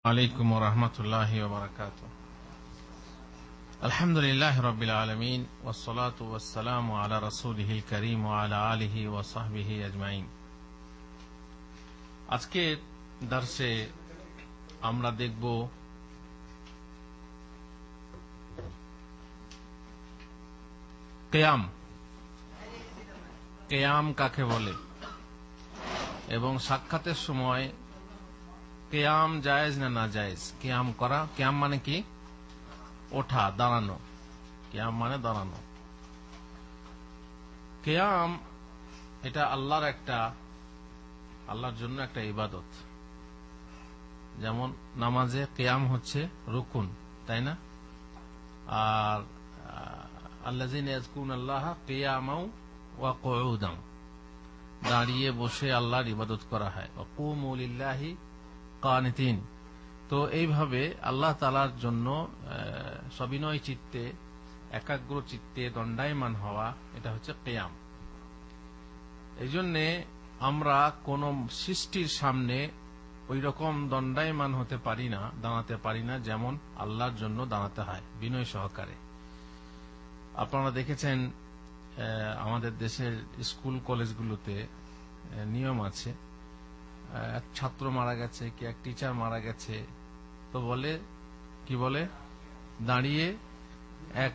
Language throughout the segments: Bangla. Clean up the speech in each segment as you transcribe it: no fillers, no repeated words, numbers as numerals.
عليكم ورحمة الله وبركاته. الحمد لله رب العالمين والصلاة والسلام على رسوله الكريم وعلى آله وصحبه أجمعين. আজকে দর্শে আমরা দেখব কিয়াম কাকে বলে এবং সাক্ষাতের সময় কিয়াম জায়েজ না না জায়েজ। কিয়াম করা, কিয়াম মানে কি? ওঠা, দাঁড়ানো। কিয়াম মানে দাঁড়ানো। কিয়াম এটা আল্লাহর জন্য একটা ইবাদত। যেমন নামাজে কিয়াম হচ্ছে রুকুন, তাই না? আর আল্লাযিনা ইয়াযকুরুনাল্লাহা কিয়ামান ওয়া কুউদান, দাঁড়িয়ে বসে আল্লাহর ইবাদত করা হয়। ওয়া কুমু লিল্লাহি কানিতিন। তো এইভাবে আল্লাহ তাআলার জন্য সবিনয় চিত্তে, একাগ্র চিত্তে দণ্ডায়মান হওয়া, এটা হচ্ছে কিয়াম। এই জন্যে আমরা কোন সৃষ্টির সামনে ওই রকম দণ্ডায়মান হতে পারি না, দাঁড়াতে পারি না, যেমন আল্লাহর জন্য দাঁড়াতে হয় বিনয় সহকারে। আপনারা দেখেছেন আমাদের দেশের স্কুল কলেজগুলোতে নিয়ম আছে, এক ছাত্র মারা গেছে কি এক টিচার মারা গেছে, তো কি বলে দাঁড়িয়ে 1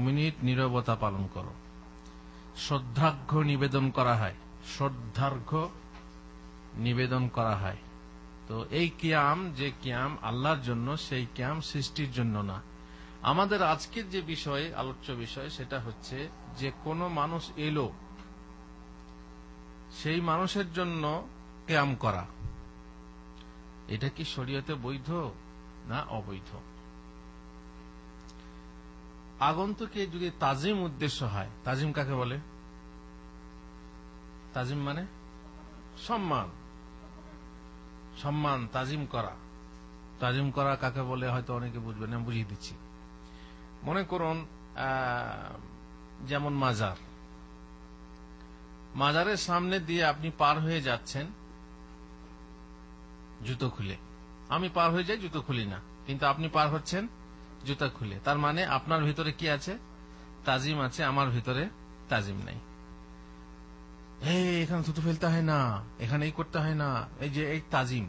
মিনিট নীরবতা পালন করো, শ্রদ্ধার্ঘ্য নিবেদন করা হয়, তো এই কিয়াম, যে কিয়াম আল্লাহর জন্য, সেই কিয়াম সৃষ্টির জন্য না। আমাদের আজকের যে বিষয়, আলোচ্য বিষয়, সেটা হচ্ছে যে কোনো মানুষ এলো, সেই মানুষের জন্য কিয়াম করা, এটা কি শরীয়তে বৈধ না অবৈধ? আগন্তুকে যদি তাজিম উদ্দেশ্য হয়, তাজিম কাকে বলে? তাজিম মানে সম্মান, তাজিম করা কাকে বলে হয়তো অনেকে বুঝবেন, আমি বুঝিয়ে দিচ্ছি। মনে করুন যেমন মাজারের সামনে দিয়ে আপনি পার হয়ে যাচ্ছেন জুতো খুলে। আমি পার হয়ে যাই জুতো খুলি না, কিন্তু আপনি পার হচ্ছেন জুতা খুলে। তার মানে আপনার ভিতরে কি আছে? তাজিম আছে, আমার ভিতরে তাজিম নাই। এখানে থুতু ফেলতে হয় না, এখানে এই করতে হয় না, এই তাজিম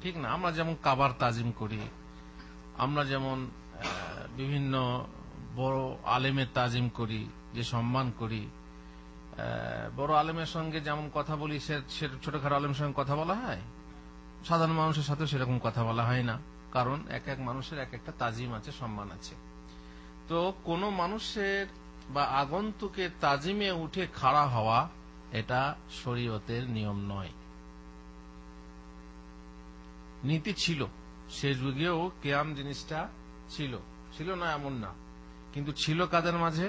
ঠিক না। আমরা যেমন কাবার তাজিম করি, আমরা যেমন বিভিন্ন বড় আলেমের তাজিম করি, যে সম্মান করি, বড় আলেমের সঙ্গে যেমন কথা বলি, সে ছোটখাটো আলেমের সঙ্গে কথা বলা হয়, সাধারণ মানুষের সাথে সেরকম কথা বলা হয় না, কারণ এক এক মানুষের এক একটা তাজিম আছে, সম্মান আছে। তো কোন মানুষের বা আগন্তুকের তাজিমে উঠে খাড়া হওয়া, এটা শরীয়তের নিয়ম নয়। নীতি ছিল, সে যুগেও কিয়াম জিনিসটা ছিল না এমন না, কিন্তু ছিল কাদের মাঝে?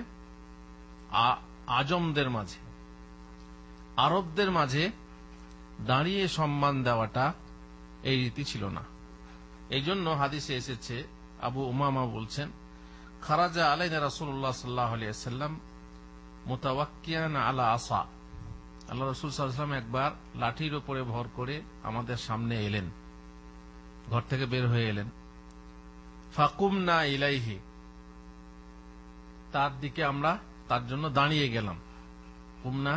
আজমদের মাঝে, আরবদের মাঝে দাঁড়িয়ে সম্মান দেওয়াটা এই রীতি ছিল না। এই জন্য হাদিসে এসেছে, আবু উমামা বলছেন, খারাজা আলাইনা রাসূলুল্লাহ সাল্লাল্লাহু আলাইহি ওয়াসাল্লাম মুতাওয়াক্কিয়ান আলা আসা। আল্লাহ রাসূল সাল্লাল্লাহু আলাইহি ওয়াসাল্লাম একবার লাঠির উপরে ভর করে আমাদের সামনে এলেন, ঘর থেকে বের হয়ে এলেন। ফাকুমনা ইলাইহি, তার দিকে আমরা তার জন্য দাঁড়িয়ে গেলাম। কুমনা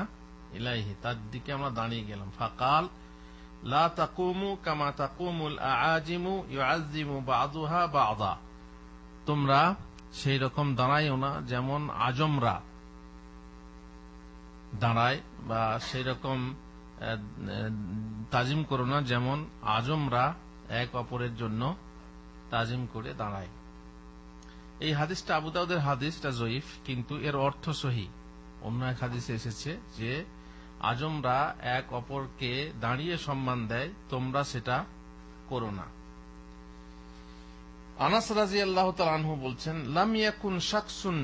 ইলাইহি, তার দিকে আমরা দাঁড়িয়ে গেলাম। ফাকাল লা তাকুমু কামা তাকুমুল আআজিমু ইউআযযিমু বা'দুহা বা'দা, তোমরা সেই রকম দাঁড়াইও না যেমন আজমরা দাঁড়ায়, বা সেই রকম তাজিম করো না যেমন আজমরা এক অপরের জন্য তাজিম করে দাঁড়ায়। এই হাদিসটা আবু দাউদের হাদিস, এটা জয়ীফ, কিন্তু এর অর্থ সহি। অন্য এক হাদিসে এসেছে যে আজমরা এক অপরকে দাঁড়িয়ে সম্মান দেয়, তোমরা সেটা করো না। আনাস রাদিয়াল্লাহু তাআলা আনহু বলছেন, লাম ইয়াকুন শাখসুন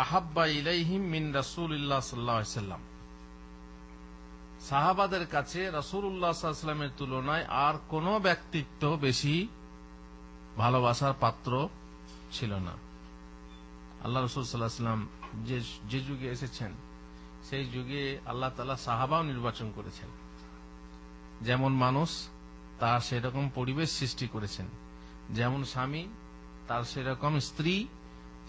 আহাব্বা ইলাইহিম মিন রাসূলিল্লাহ সাল্লাল্লাহু আলাইহি ওয়াসাল্লাম, সাহাবাদের কাছে রাসূলুল্লাহ সাল্লাল্লাহু আলাইহি ওয়াসাল্লামের তুলনায় আর কোন ব্যক্তিত্ব বেশি ভালোবাসার পাত্র ছিল না। আল্লাহ রাসূল সাল্লাল্লাহু আলাইহি ওয়াসাল্লাম যে যুগে এসেছেন, সেই যুগে আল্লাহ তাআলা সাহাবাও নির্বাচন করেছেন। যেমন মানুষ তার সেরকম পরিবেশ সৃষ্টি করেছেন, যেমন স্বামী তার সেরকম স্ত্রী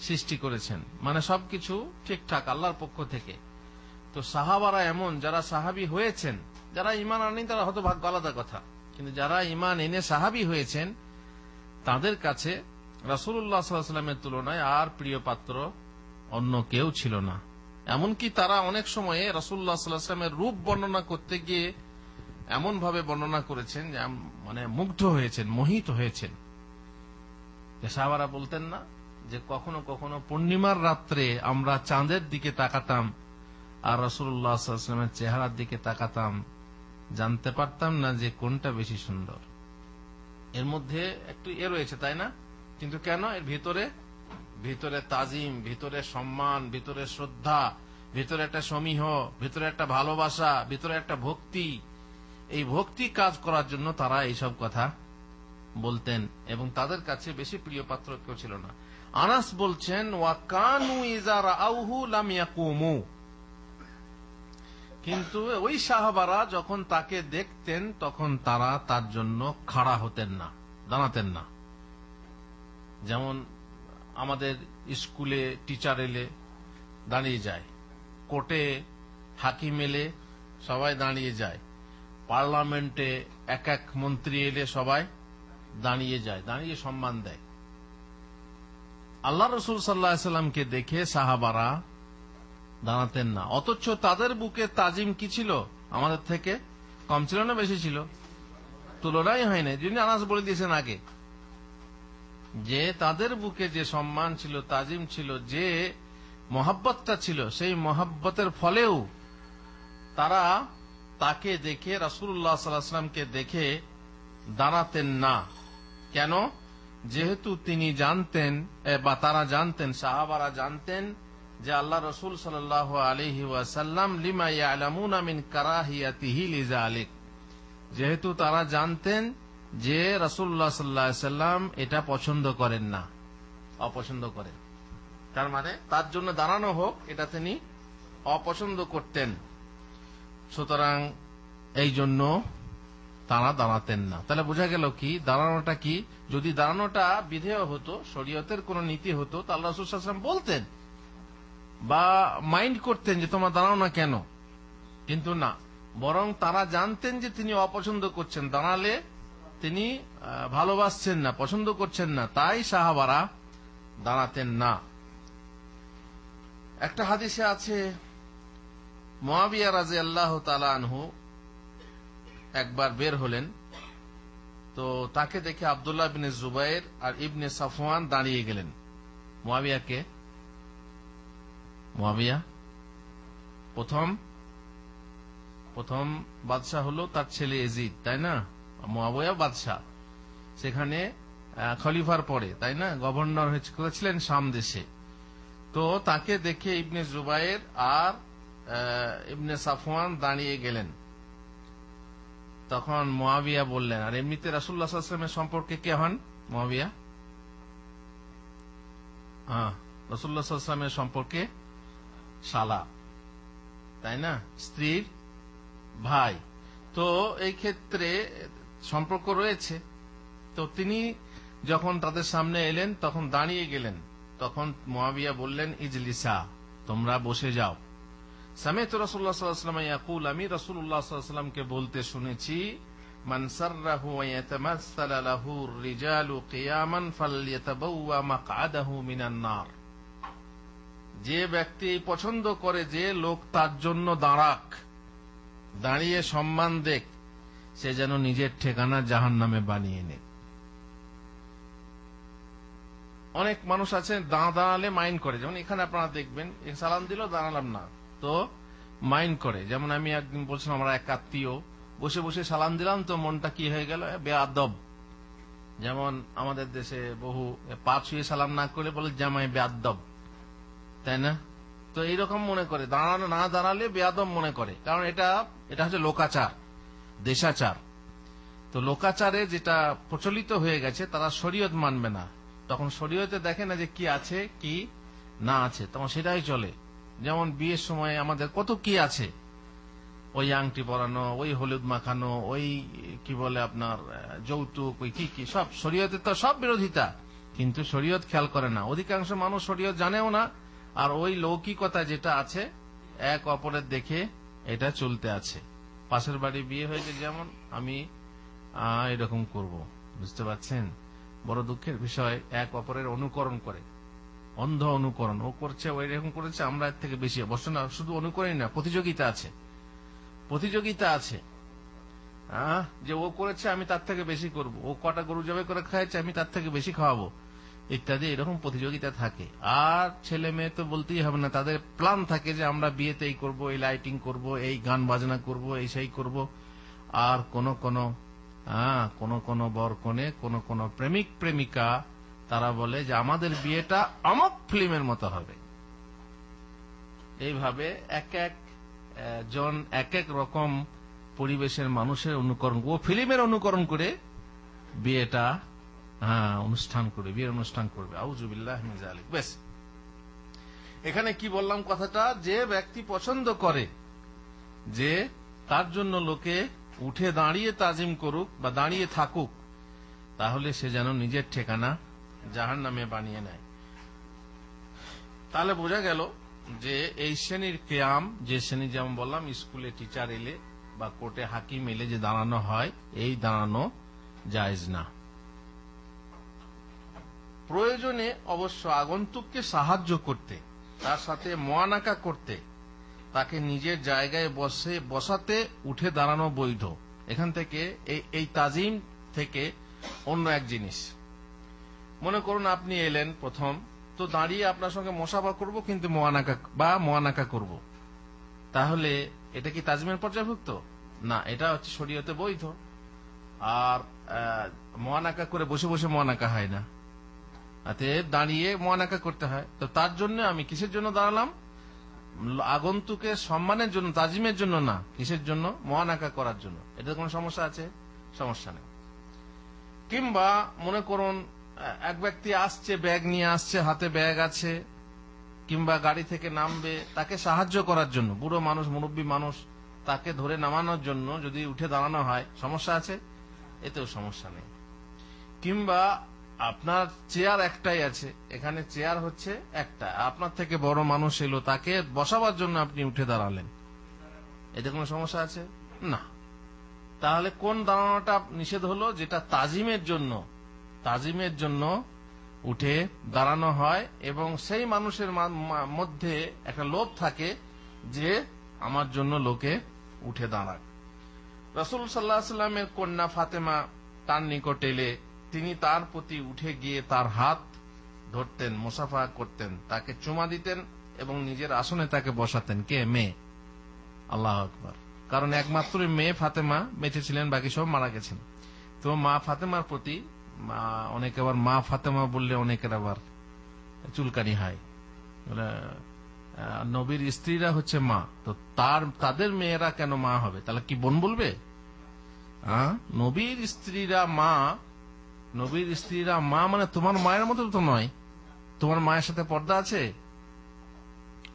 সৃষ্টি করেছেন, মানে সবকিছু ঠিকঠাক আল্লাহর পক্ষ থেকে। তো সাহাবারা এমন, যারা সাহাবী হয়েছেন, যারা ঈমান আনেনি তারা হয়তো ভাগ্য আলাদা কথা, কিন্তু যারা ঈমান এনে সাহাবী হয়েছেন তাদের কাছে রাসূলুল্লাহ সাল্লাল্লাহু আলাইহি ওয়াসাল্লামের তুলনায় আর প্রিয় পাত্র অন্য কেউ ছিল না। এমনকি তারা অনেক সময়ে রাসূলুল্লাহ সাল্লাল্লাহু আলাইহি ওয়াসাল্লামের রূপ বর্ণনা করতে গিয়ে এমন ভাবে বর্ণনা করেছেন যে মানে মুগ্ধ হয়েছেন, মোহিত হয়েছেন। সাহাবারা বলতেন না যে কখনো কখনো পূর্ণিমার রাত্রে আমরা চাঁদের দিকে তাকাতাম আর রাসূলুল্লাহ সাল্লাল্লাহু আলাইহি ওয়াসাল্লামের চেহারার দিকে তাকাতাম, জানতে পারতাম না যে কোনটা বেশি সুন্দর। এর মধ্যে একটু রয়েছে, তাই না? কিন্তু কেন? এর ভিতরে তাজিম, ভিতরে সম্মান, ভিতরে শ্রদ্ধা, ভিতরে একটা সমীহ, ভিতরে একটা ভালোবাসা, ভিতরে একটা ভক্তি। এই ভক্তি কাজ করার জন্য তারা এইসব কথা বলতেন এবং তাদের কাছে বেশি প্রিয় পাত্র কেউ ছিল না। আনাস বলছেন, ওয়া কানু ইযা রাআউহু লাম ইয়াকুমু, কিন্তু ওই সাহাবারা যখন তাকে দেখতেন তখন তারা তার জন্য খাড়া হতেন না, দাঁড়াতেন না। যেমন আমাদের স্কুলে টিচার এলে দাঁড়িয়ে যায়, কোর্টে হাকিম এলে সবাই দাঁড়িয়ে যায়, পার্লামেন্টে এক এক মন্ত্রী এলে সবাই দাঁড়িয়ে যায়, দাঁড়িয়ে সম্মান দেয়। আল্লাহ রাসূল সাল্লাল্লাহু আলাইহি ওয়াসাল্লামকে দেখে সাহাবারা দাঁড়াতেন না, অথচ তাদের বুকে তাজিম কি ছিল? আমাদের থেকে কম ছিল না বেশি ছিল? তুলনাই হয় না। যিনি আনাস বলে দিয়েছেন আগে যে তাদের বুকে যে সম্মান ছিল, তাজিম ছিল, যে মহাব্বতটা ছিল, সেই মহাব্বতের ফলেও তারা তাকে দেখে, রাসূলুল্লাহ সাল্লাল্লাহু আলাইহি ওয়াসাল্লামকে দেখে দাঁড়াতেন না। কেন? যেহেতু তিনি জানতেন, বা তারা জানতেন, সাহাবারা জানতেন যে আল্লাহ রাসূল সাল্লাল্লাহু আলাইহি ওয়াসাল্লাম লিমা ইয়ালামুনা মিন কারাহিয়াতিহি লিযালিক, যেহেতু তারা জানতেন যে রাসূলুল্লাহ সাল্লাল্লাহু আলাইহি ওয়াসাল্লাম এটা পছন্দ করেন না, অপছন্দ করেন, তার মানে তার জন্য দাঁড়ানো হোক এটা তিনি অপছন্দ করতেন। সুতরাং এই জন্য তারা দাঁড়াতেন না। তাহলে বোঝা গেল কি দাঁড়ানোটা কি? যদি দাঁড়ানোটা বিধেয় হতো, শরীয়তের কোন নীতি হতো, তাহলে রাসূল সাল্লাল্লাহু আলাইহি ওয়াসাল্লাম বলতেন বা মাইন্ড করতেন যে তোমরা দাঁড়াও না কেন, কিন্তু না, বরং তারা জানতেন যে তিনি অপছন্দ করছেন, দাঁড়ালে তিনি ভালোবাসছেন না, পছন্দ করছেন না, তাই সাহাবারা দাঁড়াতেন না। একটা হাদিসে আছে মুআবিয়া রাদিয়াল্লাহু তাআলা আনহু একবার বের হলেন, তো তাকে দেখে আব্দুল্লাহ ইবনে জুবাইর আর ইবনে সাফওয়ান দাঁড়িয়ে গেলেন। মুআবিয়া প্রথম বাদশাহ হলো তার ছেলে এজিদ, তাই না? মুআবিয়া বাদশাহ, সেখানে খলিফার পরে, তাই না, গভর্নর হয়েছিলেন শাম দেশে। তো তাকে দেখে ইবনে জুবাইর আর ইবনে সাফওয়ান দাঁড়িয়ে গেলেন। তখন মুআবিয়া বললেন, আর এমনিতে রাসূলুল্লাহ সাল্লাল্লাহু আলাইহি ওয়াসাল্লামের সম্পর্কে কে হন মুআবিয়া? রাসূলুল্লাহ সাল্লাল্লাহু আলাইহি ওয়াসাল্লামের সম্পর্কে শালা, তাই না, স্ত্রীর ভাই। তো এই ক্ষেত্রে সম্পর্ক রয়েছে। তো তিনি যখন তাদের সামনে এলেন তখন দাঁড়িয়ে গেলেন। তখন মুআবিয়া বললেন, ইজলিসা, তোমরা বসে যাও। সামি'তু রাসূলুল্লাহ সাল্লাল্লাহু আলাইহি ওয়াসাল্লাম ইয়াকুল, আমি রাসূলুল্লাহ সাল্লাল্লাহু আলাইহি ওয়াসাল্লামকে বলতে শুনেছি, মান সাররাহু ওয়া ইয়াতামাসসালা লাহু রিজালু কিয়ামান ফালইয়াতাবাওয়া মাকআদাহু মিনান নার, যে ব্যক্তি পছন্দ করে যে লোক তার জন্য দাঁড়াক, দাঁড়িয়ে সম্মান দেখ, সে যেন নিজের ঠিকানা জাহান্নামে বানিয়ে নেয়। অনেক মানুষ আছে দাঁড়ালে মাইন্ড করে, যেমন এখানে আপনারা দেখবেন সালাম দিল, দাঁড়ালাম না, তো মাইন্ড করে। যেমন আমি একদিন বলছিলাম, আমরা এক আত্মীয় বসে বসে সালাম দিলাম, তো মনটা কি হয়ে গেল, বেয়াদব। যেমন আমাদের দেশে বহু পা ছুঁয়ে সালাম না করে বলে জামাই বেয়াদব, তাই না? তো এইরকম মনে করে, দাঁড়ানো না দাঁড়ালে বেয়াদব মনে করে, কারণ এটা হচ্ছে লোকাচার, দেশাচার। তো লোকাচারে যেটা প্রচলিত হয়ে গেছে, তারা শরীয়ত মানবে না। তখন শরীয়তে দেখে না যে কি আছে কি না আছে, তখন সেটাই চলে। যেমন বিয়ের সময় আমাদের কত কি আছে, ওই আংটি পরানো, ওই হলুদ মাখানো, ওই কি বলে আপনার যৌতুক, ওই কি কি সব শরীয়তের তো সব বিরোধিতা, কিন্তু শরীয়ত খেয়াল করে না। অধিকাংশ মানুষ শরীয়ত জানেও না, আর ওই লৌকিকতা যেটা আছে এক অপরের দেখে এটা চলতে আছে। পাশের বাড়ি বিয়ে হয়েছে, যেমন আমি এরকম করব, বুঝতে পারছেন? বড় দুঃখের বিষয়, এক অপরের অনুকরণ করে, অন্ধ অনুকরণ। ও করছে, ওই রকম করেছে, আমরা এর থেকে বেশি। অবশ্য না, শুধু অনুকরণই না, প্রতিযোগিতা আছে, প্রতিযোগিতা আছে। যে ও করেছে আমি তার থেকে বেশি করব, ও কটা গরু জবাই করে খাইছে আমি তার থেকে বেশি খাওয়াবো, ইত্যাদি এরকম প্রতিযোগিতা থাকে। আর ছেলে মেয়ে তো বলতেই হবে না, তাদের প্ল্যান থাকে যে আমরা বিয়েতে এই করবো, এই লাইটিং করব, এই গান বাজনা করব, এই সেই করব। আর কোন কোন বর কনে, কোন প্রেমিক প্রেমিকা তারা বলে যে আমাদের বিয়েটা অমুক ফিল্মের মতো হবে। এইভাবে এক এক জন এক এক রকম পরিবেশের মানুষের অনুকরণ, ও ফিল্মের অনুকরণ করে বিয়েটা অনুষ্ঠান করবে, বিয়ের অনুষ্ঠান করবে। আউযুবিল্লাহি মিন যালিক। বেশ, এখানে কি বললাম কথাটা, যে ব্যক্তি পছন্দ করে যে তার জন্য লোকে উঠে দাঁড়িয়ে তাজিম করুক বা দাঁড়িয়ে থাকুক, তাহলে সে যেন নিজের ঠিকানা জাহান্নামে বানিয়ে নেয়। তাহলে বোঝা গেল যে এই শ্রেণীর কিয়াম, যে শ্রেণী যেমন বললাম স্কুলে টিচার এলে বা কোর্টে হাকিম এলে যে দাঁড়ানো হয়, এই দাঁড়ানো জায়েজ না। প্রয়োজনে অবশ্য আগন্তুককে সাহায্য করতে, তার সাথে মুআনাকা করতে, তাকে নিজের জায়গায় বসাতে উঠে দাঁড়ানো বৈধ। এখান থেকে এই তাজিম থেকে অন্য এক জিনিস, মনে করুন আপনি এলেন প্রথম, তো দাঁড়িয়ে আপনার সঙ্গে মুসাফা করব, কিন্তু মুআনাকা করব, তাহলে এটা কি তাজিমের পর্যায়ভুক্ত? না, এটা হচ্ছে শরীয়তে বৈধ। আর মুআনাকা করে বসে বসে মুআনাকা হয় না, দাঁড়িয়ে মুআনাকা করতে হয়। তো তার জন্য আমি কিসের জন্য দাঁড়ালাম? আগন্তুকের সম্মানের জন্য, তাজিমের জন্য না। কিসের জন্য? মুআনাকা করার জন্য। এটা কোনো সমস্যা আছে? সমস্যা নেই। কিংবা মনে করুন এক ব্যক্তি আসছে, ব্যাগ নিয়ে আসছে, হাতে ব্যাগ আছে, কিংবা গাড়ি থেকে নামবে, তাকে সাহায্য করার জন্য, বুড়ো মানুষ, মুরব্বী মানুষ, তাকে ধরে নামানোর জন্য যদি উঠে দাঁড়ানো হয়, সমস্যা আছে? এতেও সমস্যা নেই। কিংবা আপনার চেয়ার একটাই আছে, এখানে চেয়ার হচ্ছে একটা, আপনার থেকে বড় মানুষ এলো, তাকে বসাবার জন্য আপনি উঠে দাঁড়ালেন, এতে কোনো সমস্যা আছে? না। তাহলে কোন দাঁড়ানোটা নিষেধ হলো? যেটা তাজিমের জন্য, তাজিমের জন্য উঠে দাঁড়ানো হয় এবং সেই মানুষের মধ্যে একটা লোভ থাকে যে আমার জন্য লোকে উঠে দাঁড়াক। রাসূল সাল্লাল্লাহু আলাইহি ওয়াসাল্লামের কন্যা ফাতেমা তার নিকট এলে তিনি তার প্রতি উঠে গিয়ে তার হাত ধরতেন, মুসাফা করতেন, তাকে চুমা দিতেন এবং নিজের আসনে তাকে বসাতেন। কে? মেয়ে। আল্লাহু আকবার। কারণ একমাত্র মেয়ে ফাতেমা বেঁচে ছিলেন, বাকি সব মারা গেছেন। তো মা ফাতেমার প্রতি, অনেকে আবার মা ফাতেমা বললে অনেকের আবার চুলকানি হয়, নবীর স্ত্রীরা হচ্ছে মা, তো তাদের মেয়েরা কেন মা হবে? তাহলে কি বোন বলবে? নবীর স্ত্রীরা মা, নবীর স্ত্রীরা মা মানে তোমার মায়ের মতো তো নয়। তোমার মায়ের সাথে পর্দা আছে?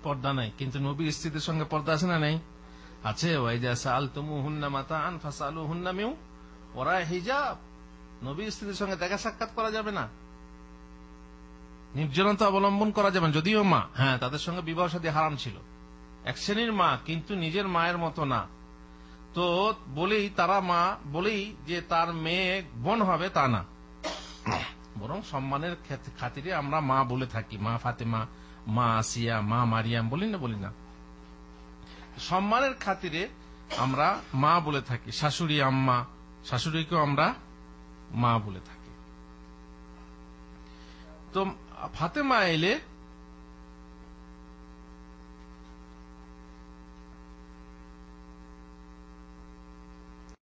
পর্দা নাই, কিন্তু নবীর স্ত্রীদের সঙ্গে পর্দা আছে না? নেই, আছে। ওয়াইজা সাআলতুমুহুন্না মাতাআন ফাসআলুহুন্না মিন ওয়ারাই হিজাব। নবীর স্ত্রীদের সঙ্গে দেখা সাক্ষাৎ করা যাবে না, নির্জনতা অবলম্বন করা যাবে না। যদিও মা, তাদের সঙ্গে বিবাহ শাদী হারাম ছিল, এক শ্রেণীর মা, কিন্তু নিজের মায়ের মতো না। তো বলেই তারা মা, বলেই যে তার মেয়ে বোন হবে তা না, বরং সম্মানের খাতিরে আমরা মা বলে থাকি। মা ফাতেমা, মা আসিয়া, মা মারিয়াম বলি না, সম্মানের খাতিরে আমরা মা বলে থাকি। শাশুড়ি আম্মা, শাশুড়িকেও আমরা মা বলে থাকি। তো ফাতেমা এলে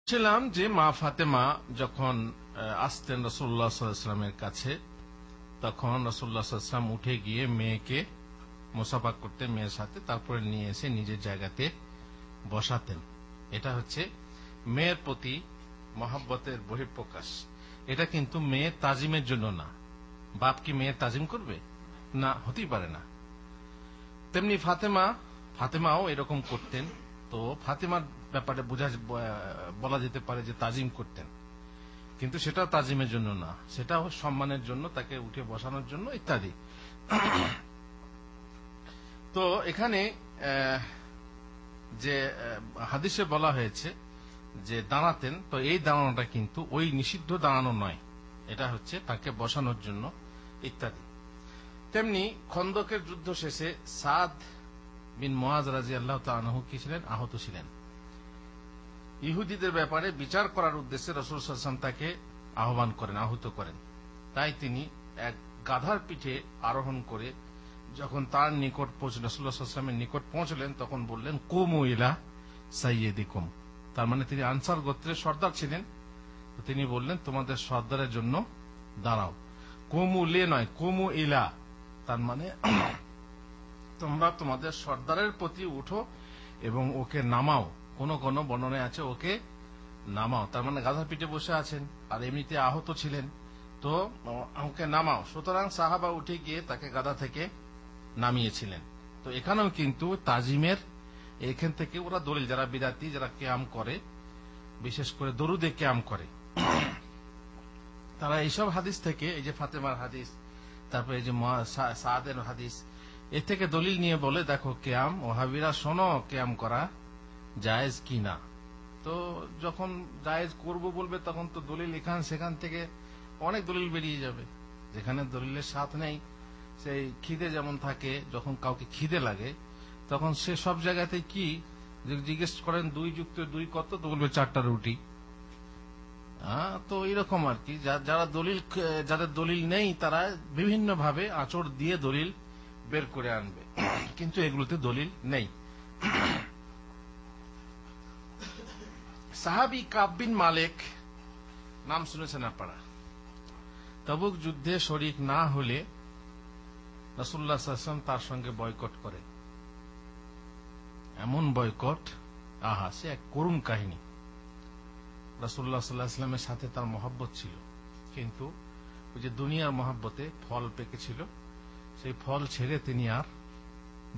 ছিলাম যে মা ফাতেমা যখন আসতেন রাসূলুল্লাহ সাল্লাল্লাহু আলাইহি ওয়াসাল্লামের কাছে, তখন রাসূলুল্লাহ সাল্লাল্লাহু আলাইহি ওয়াসাল্লাম উঠে গিয়ে মেয়েকে মুসাফা করতেন, মেয়ের সাথে, তারপরে নিয়ে এসে নিজের জায়গাতে বসাতেন। এটা হচ্ছে মেয়ের প্রতি মহব্বতের বহিঃপ্রকাশ। এটা কিন্তু মেয়ের তাজিমের জন্য না। বাপ কি মেয়ের তাজিম করবে? না, হতেই পারে না। তেমনি ফাতেমাও এরকম করতেন। তো ফাতেমার ব্যাপারে বলা যেতে পারে যে তাজিম করতেন, কিন্তু সেটা তাজিমের জন্য না, সেটা সম্মানের জন্য, তাকে উঠে বসানোর জন্য ইত্যাদি। তো এখানে যে হাদিসে বলা হয়েছে যে দাঁড়াতেন, তো এই দাঁড়ানোটা কিন্তু ওই নিষিদ্ধ দাঁড়ানো নয়, এটা হচ্ছে তাকে বসানোর জন্য ইত্যাদি। তেমনি খন্দকের যুদ্ধ শেষে সাদ বিন মুআজ রাদিয়াল্লাহু তাআলা আনহু কি ছিলেন? আহত ছিলেন। ইহুদিদের ব্যাপারে বিচার করার উদ্দেশ্যে রাসূল সাল্লাল্লাহু আলাইহি ওয়াসাল্লাম তাকে আহ্বান করেন, আহত করেন। তাই তিনি এক গাধার পিঠে আরোহণ করে যখন তার নিকট পৌঁছলেন, রাসূলুল্লাহ সাল্লাল্লাহু আলাইহি ওয়াসাল্লামের নিকট পৌঁছলেন, তখন বললেন কুমু ইলা সাইয়্যিদিকুম। তার মানে তিনি আনসার গোত্রের সর্দার ছিলেন। তিনি বললেন তোমাদের সর্দারের জন্য দাঁড়াও। কুমু লে নয়, কুমু ইলা, তার মানে তোমরা তোমাদের সর্দারের প্রতি উঠো এবং ওকে নামাও। কোন কোন বর্ণনায় আছে ওকে নামাও, তার মানে গাধার পিঠে বসে আছেন আর এমনিতে আহত ছিলেন, তো ওকে নামাও। সুতরাং সাহাবা উঠে গিয়ে তাকে গাধা থেকে নামিয়েছিলেন। তো এখানেও কিন্তু তাজিমের এখান থেকে ওরা দলিল, যারা বিদাতি, যারা কিয়াম করে, বিশেষ করে দরুদে কিয়াম করে, তারা এইসব হাদিস থেকে, এই যে ফাতেমার হাদিস, তারপরে এই যে সাদের হাদিস, এর থেকে দলিল নিয়ে বলে দেখো কিয়াম, ওয়াহাবিরা শোনো কিয়াম করা জায়েজ কি না। তো যখন জায়েজ করব বলবে তখন তো দলিল এখান সেখান থেকে অনেক দলিল বেরিয়ে যাবে। যেখানে দলিলের সাথ নেই, সেই খিদে যেমন থাকে, যখন কাউকে খিদে লাগে তখন সে সব জায়গাতে কি জিজ্ঞেস করেন 2 যুক্ত 2 কত, তো বলবে 4টা রুটি। তো এরকম আর কি, যাদের দলিল নেই তারা বিভিন্ন ভাবে আঁচড় দিয়ে দলিল বের করে আনবে, কিন্তু এগুলোতে দলিল নেই। সাহাবী কাব বিন মালিক নাম শুনেছেন আপনারা? তাবুক যুদ্ধে শরীক না হলে রাসূলুল্লাহ সাল্লাল্লাহু আলাইহি ওয়াসাল্লাম তার সঙ্গে বয়কট করে। এমন বয়কট, আহা, সে এক করুণ কাহিনী। রাসূলুল্লাহ সাল্লাল্লাহু আলাইহি ওয়াসাল্লামের সাথে তার মহব্বত ছিল, কিন্তু ওই যে দুনিয়ার মহব্বতে ফল পেকেছিল, সেই ফল ছেড়ে তিনি আর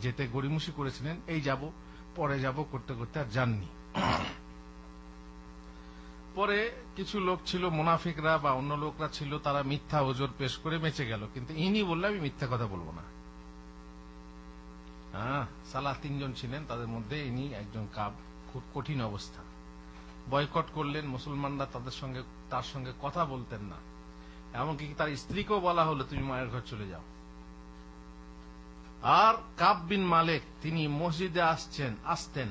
যেতে গড়িমসি করেছিলেন, এই যাব পরে যাব করতে করতে আর যাননি। পরে কিছু লোক ছিল, মুনাফিকরা বা অন্য লোকরা ছিল, তারা মিথ্যা ওজর পেশ করে বেঁচে গেল, কিন্তু ইনি বললেন আমি মিথ্যা কথা বলবো না। সালাহ 3 জন ছিলেন, তাদের মধ্যে ইনি একজন কাব। খুব কঠিন অবস্থা, বয়কট করলেন। মুসলমানরা তার সঙ্গে কথা বলতেন না, এমনকি তার স্ত্রীকেও বলা হলো তুমি মায়ের ঘর চলে যাও। আর কাব বিন মালিক তিনি মসজিদে আসতেন,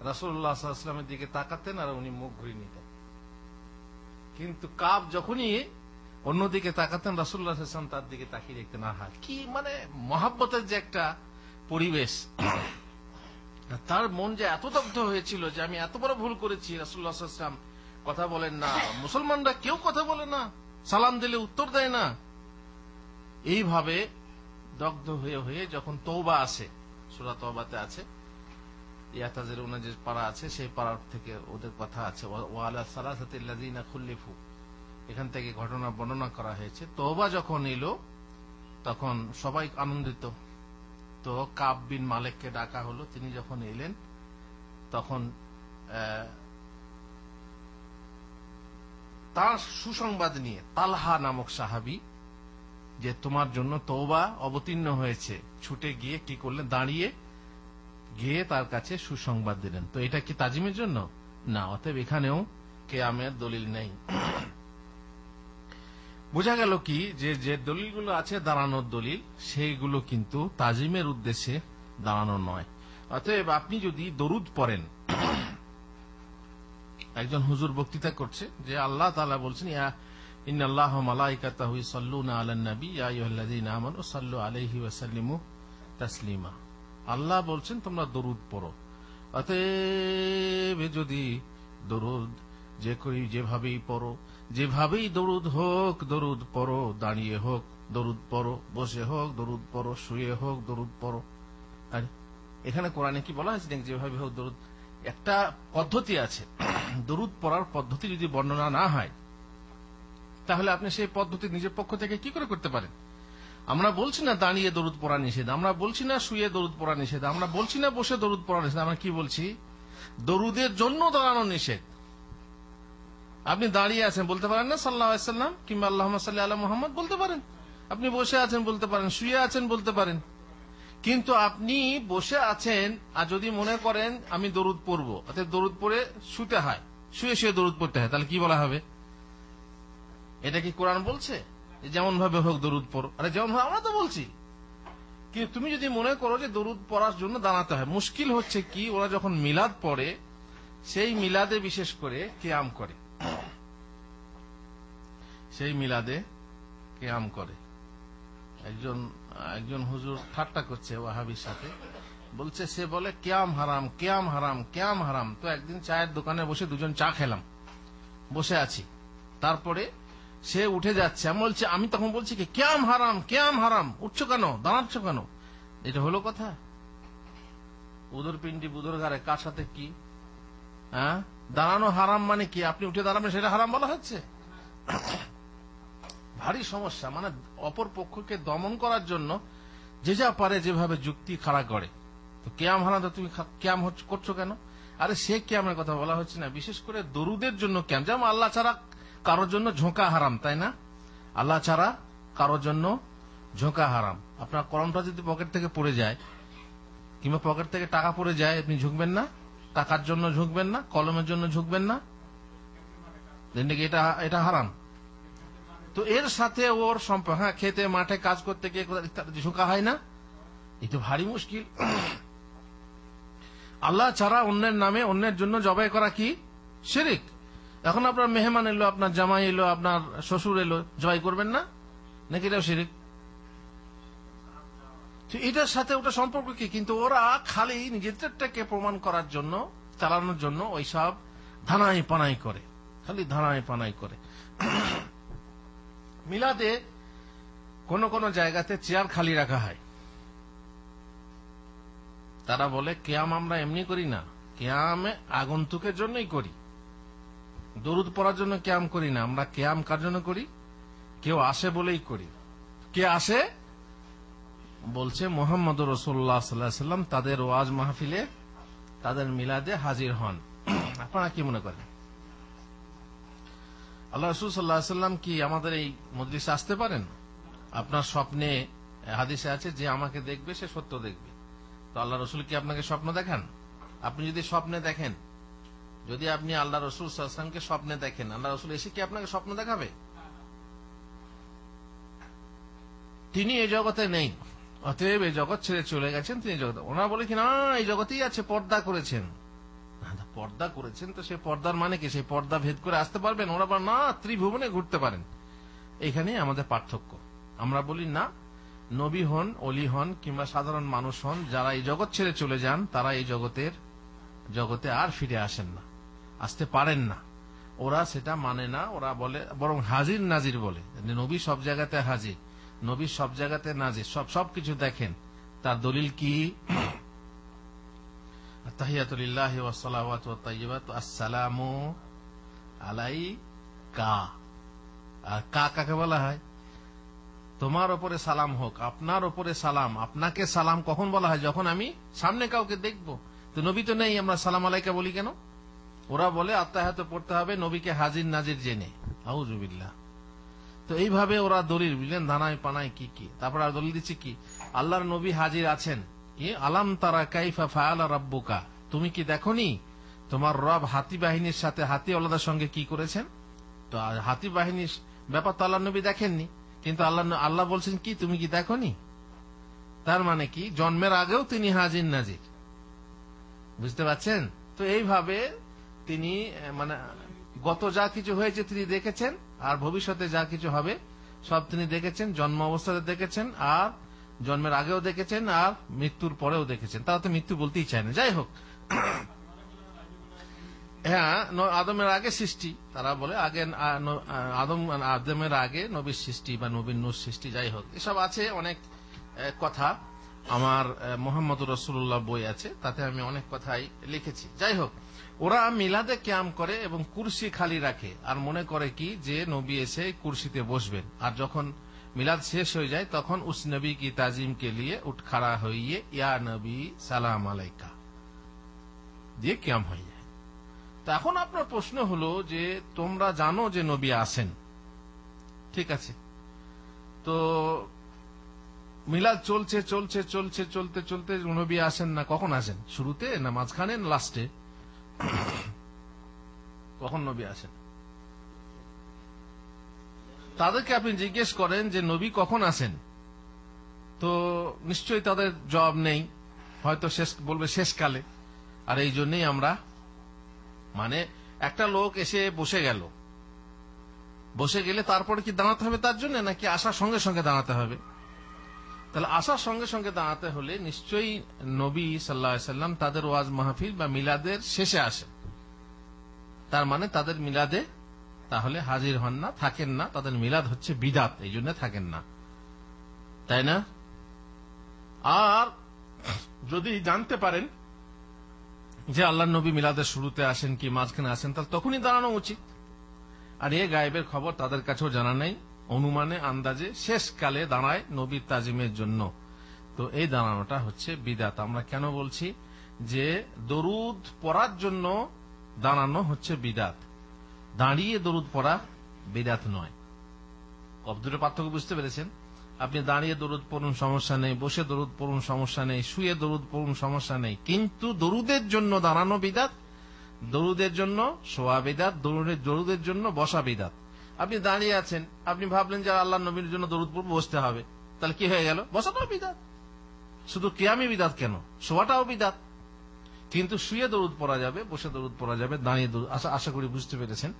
রাসূলুল্লাহ সাল্লাল্লাহু আলাইহি ওয়াসাল্লামের দিকে তাকাতেন আর উনি মুখ ঘুরিয়ে নিতেন। কিন্তু কাব যখনই অন্যদিকে তাকাতেন, রাসূলুল্লাহ সাল্লাল্লাহু আলাইহি ওয়াসাল্লাম তার দিকে তাকিয়ে দেখতেন। আহা, কি মানে মহব্বতের যে একটা পরিবেশ। তার মন যে এত দগ্ধ হয়েছিল যে আমি এত বড় ভুল করেছি, রাসূলুল্লাহ সাল্লাল্লাহু আলাইহি ওয়াসাল্লাম কথা বলেন না, মুসলমানরা কেউ কথা বলে না, সালাম দিলে উত্তর দেয় না। এইভাবে দগ্ধ হয়ে হয়ে যখন তওবা আসে, সূরা তওবাতে আছে, ইয়াতাজিরুনা যে পারা আছে, সেই পারার থেকে ওদের কথা আছে, ওয়ালা সালাসাতিল লাযিনা খুল্লিফু, এখান থেকে ঘটনা বর্ণনা করা হয়েছে। তওবা যখন এলো তখন সবাই আনন্দিত। তো কাব বিন মালিককে ডাকা হলো, তিনি যখন এলেন তখন তার সুসংবাদ নিয়ে তালহা নামক সাহাবী, যে তোমার জন্য তওবা অবতীর্ণ হয়েছে, ছুটে গিয়ে কি করলেন, দাঁড়িয়ে গিয়ে তার কাছে সুসংবাদ দিলেন। তো এটা কি তাজিমের জন্য? না, অতএব এখানেও কিয়ামের দলিল নেই। বোঝা গেল কি, যে দলিলগুলো আছে দাঁড়ানোর দলিল, সেইগুলো কিন্তু তাজিমের উদ্দেশ্যে দাঁড়ানো নয়। অতএব আপনি যদি দরুদ পড়েন, একজন হুজুর বক্তৃতা করছে যে আল্লাহ তাআলা বলছেন ইন্নাল্লাহা ওয়া মালাইকাতাহু ইউসাল্লুনা আলান নবী ইয়া আইয়ুহাল্লাযীনা আমানু সাল্লু আলাইহি ওয়া সাল্লিমু তাসলিমা। আল্লাহ বলছেন তোমরা দরুদ পড়ো। অতএব যদি দরুদ যেভাবেই পড়ো, যেভাবেই দরুদ হোক দরুদ পড়ো, দাঁড়িয়ে হোক দরুদ পড়ো, বসে হোক দরুদ পড়ো, শুয়ে হোক দরুদ পড়ো। আর এখানে কোরআনে কি বলা হয়েছে, যেভাবে হোক দরুদ, একটা পদ্ধতি আছে। দরুদ পড়ার পদ্ধতি যদি বর্ণনা না হয়, তাহলে আপনি সেই পদ্ধতি নিজের পক্ষ থেকে কি করে করতে পারেন? আমরা বলছি না দাঁড়িয়ে দরুদ পড়া নিষেধ, আমরা বলছি না শুয়ে দরুদ পড়া নিষেধ, আমরা বলছি না বসে দরুদ পড়া নিষেধ, আমরা কি বলছি? দরুদের জন্য দাঁড়ানো নিষেধ। আপনি দাঁড়িয়ে আছেন বলতে পারেন না সাল্লাল্লাহু আলাইহি সাল্লাম, কিংবা আল্লাহুম্মা সাল্লি আলা মুহাম্মদ বলতে পারেন। আপনি বসে আছেন বলতে পারেন, শুয়ে আছেন বলতে পারেন। কিন্তু আপনি বসে আছেন আর যদি মনে করেন আমি দরুদ পড়বো, অর্থাৎ দরুদ পড়ে শুতে হয়, শুয়ে শুয়ে দরুদ পড়তে হয়, তাহলে কি বলা হবে? এটা কি কোরআন বলছে যেমন ভাবে হোক দরুদ পড়ো? আরে যেমন ভাবে আমরা তো বলছি, কিন্তু তুমি যদি মনে করো যে দরুদ পড়ার জন্য দাঁড়াতে হয়। মুশকিল হচ্ছে কি, ওরা যখন মিলাদ পড়ে সেই মিলাদে বিশেষ করে কিয়াম করে, সেই মিলাদে কিয়াম করে। একজন হুজুর ঠাট্টা করছে ওয়াহাবির সাথে, বলছে সে বলে কিয়াম হারাম, কিয়াম হারাম, কিয়াম হারাম। তো একদিন চায়ের দোকানে বসে দুজন চা খেলাম, বসে আছি, তারপরে সে উঠে যাচ্ছে, আমি তখন বলছি কি কিয়াম হারাম, কিয়াম হারাম, উঠছো কেন, দাঁড়াচ্ছ কেন? এটা হলো কথা? উদর পিন্ডি বুদর গারে কার সাথে কি? হ্যাঁ, দাঁড়ানো হারাম মানে কি? আপনি উঠে দাঁড়াবেন সেটা হারাম বলা হচ্ছে? ভারী সমস্যা। মানে অপর পক্ষকে দমন করার জন্য যে যা পারে যেভাবে যুক্তি খাড়া করে। তো কিয়াম হারাম, তো তুমি কিয়াম করছো কেন? আরে সে কিয়ামের কথা বলা হচ্ছে না, বিশেষ করে দরুদের জন্য কিয়াম। যেমন আল্লাহ ছাড়া কারোর জন্য ঝোঁকা হারাম, তাই না? আল্লাহ ছাড়া কারোর জন্য ঝোঁকা হারাম। আপনার কলমটা যদি পকেট থেকে পড়ে যায়, কিংবা পকেট থেকে টাকা পড়ে যায়, আপনি ঝুঁকবেন না? টাকার জন্য ঝুঁকবেন না, কলমের জন্য ঝুঁকবেন না? এটা হারাম। তো এর সাথে ওর সম্পর্ক, হ্যাঁ, খেতে মাঠে কাজ করতে গিয়ে ঝুঁকা হয় না? এই তো ভারী মুশকিল। আল্লাহ ছাড়া অন্যের নামে অন্যের জন্য জবাই করা কি শিরক। এখন আপনার মেহমান এলো, আপনার জামাই এলো, আপনার শ্বশুর এলো, জবাই করবেন না নাকি? এটাও শিরক। এটার সাথে ওটা সম্পর্ক কি? কিন্তু ওরা খালি নিজেদেরটাকে প্রমাণ করার জন্য, চালানোর জন্য ওইসব ধানাই পানাই করে, খালি ধানাই পানাই করে। মিলাদে কোন কোন জায়গাতে চেয়ার খালি রাখা হয়। তারা বলে কিয়াম আমরা এমনি করি না, কিয়ামে আগন্তুকের জন্যই করি, দরুদ পড়ার জন্য কিয়াম করি না। আমরা কিয়াম কার জন্য করি? কেউ আসে বলেই করি। কে আসে? বলছে মুহাম্মদুর রাসূলুল্লাহ সাল্লাল্লাহু আলাইহি ওয়াসাল্লাম তাদের ওয়াজ মাহফিলে, তাদের মিলাদে হাজির হন। আপনারা কি মনে করেন আল্লাহ রাসূল সাল্লাল্লাহু আলাইহি ওয়াসাল্লাম কি আমাদের এই মজলিসে আসতে পারেন? আপনার স্বপ্নে হাদিসে আছে যে আমাকে দেখবে সে সত্য দেখবে। তো আল্লাহ রসুল কি আপনাকে স্বপ্ন দেখান? আপনি যদি স্বপ্নে দেখেন, যদি আপনি আল্লাহ রসুল সাল্লাল্লাহু আলাইহি ওয়াসাল্লামকে স্বপ্নে দেখেন, আল্লাহ রসুল এসে কি আপনাকে স্বপ্ন দেখাবে? তিনি এই জগতে নেই, অতএব এই জগৎ ছেড়ে চলে গেছেন। তিনি জগৎ, ওনারা বলে কি না এই জগতেই আছে, পর্দা করেছেন। পর্দা করেছেন তো সে পর্দার মানে কি? সেই পর্দা ভেদ করে আসতে পারবেন? ওরা বলে না, ত্রিভুবনে ঘুরতে পারেন। এইখানেই আমাদের পার্থক্য। আমরা বলি না, নবী হন, অলি হন, কিংবা সাধারণ মানুষ হন, যারা এই জগৎ ছেড়ে চলে যান তারা এই জগতে আর ফিরে আসেন না, আসতে পারেন না। ওরা সেটা মানে না, ওরা বলে বরং হাজির নাজির বলে। নবী সব জায়গাতে হাজির, নবী সব জায়গাতে নাজির, সবকিছু দেখেন। তার দলিল কি? তাহিয়াতু লিল্লাহি ওয়াস সালাওয়াতু ওয়াত তাইয়্যিবাতু আসসালামু আলাইকা। আর কাকে বলা হয়? তোমার উপরে সালাম হোক, আপনার উপরে সালাম। আপনাকে সালাম কখন বলা হয়? যখন আমি সামনে কাউকে দেখব। তো নবী তো নেই, আমরা সালাম আলাইকা বলি কেন? ওরা বলে আত্তাহিয়াত পড়তে হবে নবীকে হাজির নাজির জেনে। আউযুবিল্লাহ। তো এইভাবে ওরা দলিল, বুঝলেন, দানায় পানায় কি কি। তারপর আর দলিল দিচ্ছে কি? আল্লাহর নবী হাজির আছেন। আলাম তারা কাইফা ফাআলা রাব্বুকা, তুমি কি দেখোনি তোমার রব হাতি বাহিনীর সাথে, হাতি ওলাদের সঙ্গে কি করেছেন? তো হাতি বাহিনীর ব্যাপার তো আল্লাহ নবী দেখেননি, কিন্তু আল্লাহ বলছেন কি তুমি কি দেখোনি? তার মানে কি জন্মের আগেও তিনি হাজির নাজির। বুঝতে পারছেন? তো এইভাবে তিনি মানে গত যা কিছু হয়েছে তিনি দেখেছেন, আর ভবিষ্যতে যা কিছু হবে সব তিনি দেখেছেন। জন্ম অবস্থাতে দেখেছেন, আর জন্মের আগেও দেখেছেন, আর মৃত্যুর পরেও দেখেছেন। তারা তো মৃত্যু বলতেই চায় না। যাই হোক, হ্যাঁ, আদমের আগে সৃষ্টি, তারা বলে আগে আদমের আগে নবীর সৃষ্টি বা নবীর নূর সৃষ্টি। যাই হোক, এসব আছে অনেক কথা। আমার মুহাম্মদুর রাসূলুল্লাহ বই আছে, তাতে আমি অনেক কথাই লিখেছি। যাই হোক, ওরা মিলাদে কিয়াম করে এবং কুরসি খালি রাখে, আর মনে করে কি যে নবী এসে কুরসিতে বসবেন। আর যখন মিলাদ শেষ হয়ে যায় তখন উস নবী কি তাজিম কে লিয়ে উঠ খাড়া হইয়ে ইয়া নবী সালাম আলাইকা, দিয়ে কিয়াম হয়ে যায়। তো এখন আপনার প্রশ্ন হলো যে তোমরা জানো যে নবী আসেন, ঠিক আছে, তো মিলাদ চলছে চলছে চলছে চলতে চলতে নবী আসেন না, কখন আসেন? শুরুতে না মাঝখানে না লাস্টে? কখন নবী আসেন? তাদেরকে আপনি জিজ্ঞেস করেন যে নবী কখন আসেন, তো নিশ্চয়ই তাদের জবাব নেই, হয়তো বলবে শেষকালে। আর এই জন্যই আমরা, মানে একটা লোক এসে বসে গেল, বসে গেলে তারপরে কি দাঁড়াতে হবে তার জন্য, নাকি আসার সঙ্গে সঙ্গে দাঁড়াতে হবে? তাহলে আসার সঙ্গে সঙ্গে দাঁড়াতে হলে নিশ্চয়ই নবী সাল্লাল্লাহু আলাইহি সাল্লাম তাদের ওয়াজ মাহফিল বা মিলাদের শেষে আসেন, তার মানে তাদের মিলাদে তাহলে হাজির হন না, থাকেন না, তাদের মিলাদ হচ্ছে বিদাত, এই জন্য থাকেন না, তাই না? আর যদি জানতে পারেন যে আল্লাহ নবী মিলাদের শুরুতে আসেন কি মাঝখানে আসেন, তাহলে তখনই দাঁড়ানো উচিত। আর এ গায়েবের খবর তাদের কাছেও জানা নেই, অনুমানে আন্দাজে শেষকালে দাঁড়ায় নবীর তাজিমের জন্য। তো এই দাঁড়ানোটা হচ্ছে বিদাত। আমরা কেন বলছি যে দরুদ পড়ার জন্য দাঁড়ানো হচ্ছে বিদাত, দাঁড়িয়ে দরুদ পড়া বিদাত নয়। দুটো পার্থক্য বুঝতে পেরেছেন? আপনি দাঁড়িয়ে দরুদ পড়ুন সমস্যা নেই, বসে দরুদ পড়ুন সমস্যা নেই, শুয়ে দরুদ পড়ুন সমস্যা নেই, কিন্তু দরুদের জন্য দাঁড়ানো বিদাত, দরুদের জন্য শোয়া বিদাত, দরুদের জন্য বসা বিদাত। আপনি দাঁড়িয়ে আছেন, আপনি ভাবলেন যে আল্লাহ নবীর জন্য দরুদ পড়ব, বসতে হবে, তাহলে কি হয়ে গেল? বসাটাও বিদাত। শুধু কিয়ামই বিদাত কেন, শোয়াটাও বিদাত। কিন্তু শুয়ে দরুদ পড়া যাবে, বসে দরুদ পড়া যাবে, দাঁড়িয়ে দরুদ। আশা করি বুঝতে পেরেছেন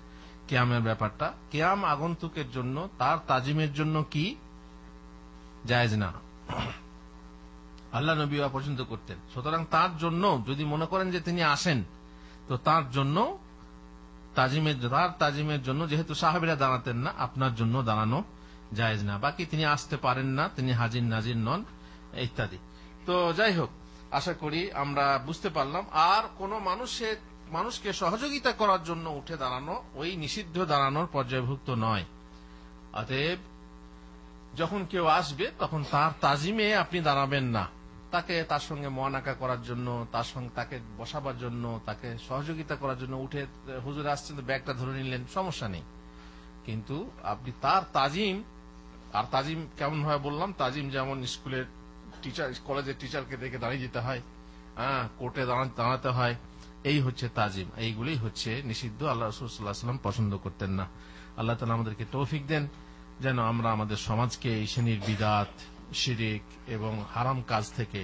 কিয়ামের ব্যাপারটা। কিয়াম আগন্তুকের জন্য, তার তাজিমের জন্য কি জায়েজ না, আল্লাহ নবী পছন্দ করতেন। সুতরাং তার জন্য যদি মনে করেন যে তিনি আসেন, তো তার জন্য তাজিমের জন্য যেহেতু সাহাবীরা দাঁড়াতেন না, আপনার জন্য দাঁড়ানো জায়েজ না। বাকি তিনি আসতে পারেন না, তিনি হাজির নাজির নন ইত্যাদি। তো যাই হোক, আশা করি আমরা বুঝতে পারলাম। আর কোন মানুষকে সহযোগিতা করার জন্য উঠে দাঁড়ানো ওই নিষিদ্ধ দাঁড়ানোর পর্যায়ভুক্ত নয়। অতএব যখন কেউ আসবে তখন তার তাজিমে আপনি দাঁড়াবেন না, তার সঙ্গে মোয়ানাকা করার জন্য, তাকে বসাবার জন্য, তাকে সহযোগিতা করার জন্য উঠে হুজুর আসছেন ব্যাগটা ধরে নিলেন, সমস্যা নেই। কিন্তু আপনি তার তাজিম, আর তাজিম কেমন ভাবে বললাম, তাজিম যেমন স্কুলের টিচার, কলেজের টিচারকে দেখে দাঁড়িয়ে যেতে হয়, কোর্টে দাঁড়াতে হয়, এই হচ্ছে তাজিম। এইগুলি হচ্ছে নিষিদ্ধ, আল্লাহ রাসূল সাল্লাল্লাহু আলাইহি ওয়াসাল্লাম পছন্দ করতেন না। আল্লাহ তাআলা আমাদেরকে তৌফিক দেন যেন আমরা আমাদের সমাজকে এই শ্রেণীর বিদাত, শিরিক এবং হারাম কাজ থেকে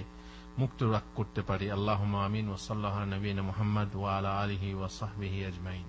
মুক্ত করতে পারি। আল্লাহুম্মা আমিন। ওয়া সাল্লাল্লাহু আলা নবিয়িনা মুহাম্মদ ওয়া আলা আলিহি ওয়া সাহবিহি আজমাইন।